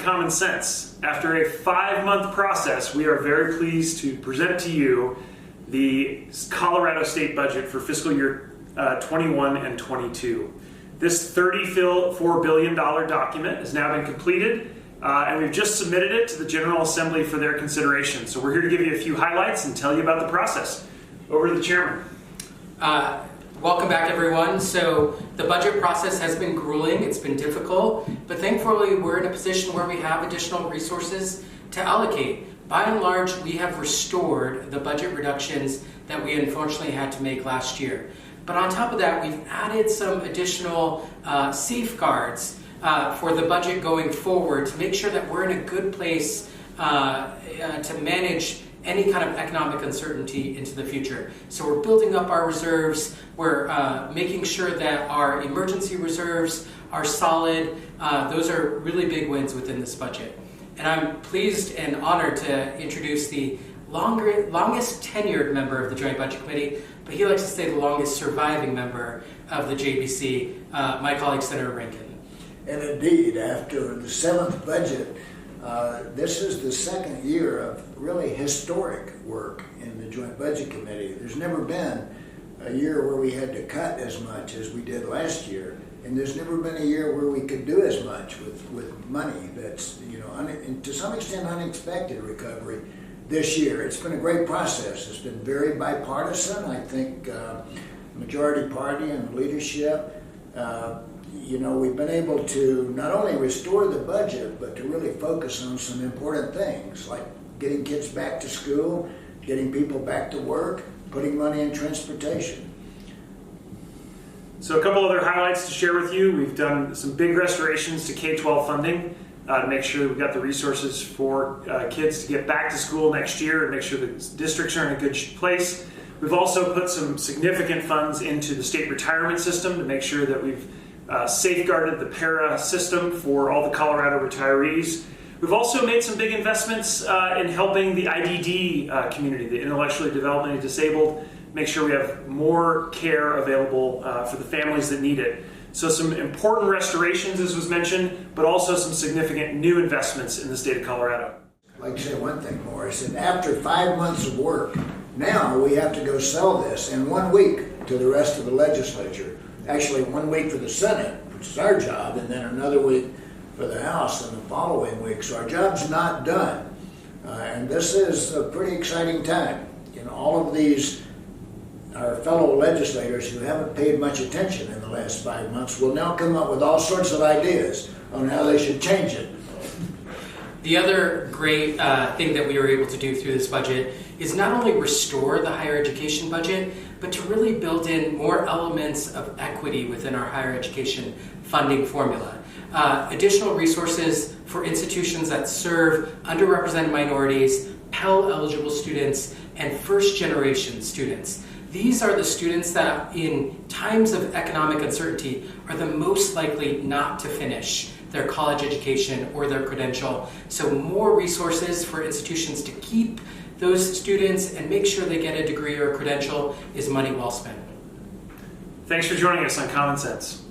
Common Sense. After a 5-month process, we are very pleased to present to you the Colorado state budget for fiscal year 21 and 22. This $34 billion document has now been completed, and we've just submitted it to the General Assembly for their consideration. So we're here to give you a few highlights and tell you about the process. Over to the chairman. Welcome back, everyone. So the budget process has been grueling, it's been difficult, but thankfully we're in a position where we have additional resources to allocate. By and large, we have restored the budget reductions that we unfortunately had to make last year. But on top of that, we've added some additional safeguards for the budget going forward to make sure that we're in a good place to manage any kind of economic uncertainty into the future. So we're building up our reserves, we're making sure that our emergency reserves are solid. Those are really big wins within this budget. And I'm pleased and honored to introduce the longest tenured member of the Joint Budget Committee, but he likes to say the longest surviving member of the JBC, my colleague Senator Rankin. And indeed, after the 7th budget, this is the 2nd year of really historic work in the Joint Budget Committee. There's never been a year where we had to cut as much as we did last year, and there's never been a year where we could do as much with money that's, to some extent unexpected recovery this year. It's been a great process. It's been very bipartisan. I think majority party and leadership, we've been able to not only restore the budget, but to really focus on some important things like getting kids back to school, getting people back to work, putting money in transportation. So a couple other highlights to share with you. We've done some big restorations to K-12 funding to make sure that we've got the resources for kids to get back to school next year and make sure the districts are in a good place. We've also put some significant funds into the state retirement system to make sure that we've safeguarded the para system for all the Colorado retirees. We've also made some big investments in helping the IDD community, the intellectually developmentally disabled, make sure we have more care available for the families that need it. So some important restorations, as was mentioned, but also some significant new investments in the state of Colorado. I'd like to say one thing more. I said after 5 months of work, now we have to go sell this in 1 week to the rest of the legislature. Actually 1 week for the Senate, which is our job, and then another week for the House in the following week. So our job's not done. And this is a pretty exciting time. All of these, our fellow legislators who haven't paid much attention in the last 5 months will now come up with all sorts of ideas on how they should change it. The other great thing that we were able to do through this budget is not only restore the higher education budget, but to really build in more elements of equity within our higher education funding formula. Additional resources for institutions that serve underrepresented minorities, Pell-eligible students, and first-generation students. These are the students that in times of economic uncertainty are the most likely not to finish their college education or their credential. So more resources for institutions to keep those students and make sure they get a degree or a credential is money well spent. Thanks for joining us on Common Sense.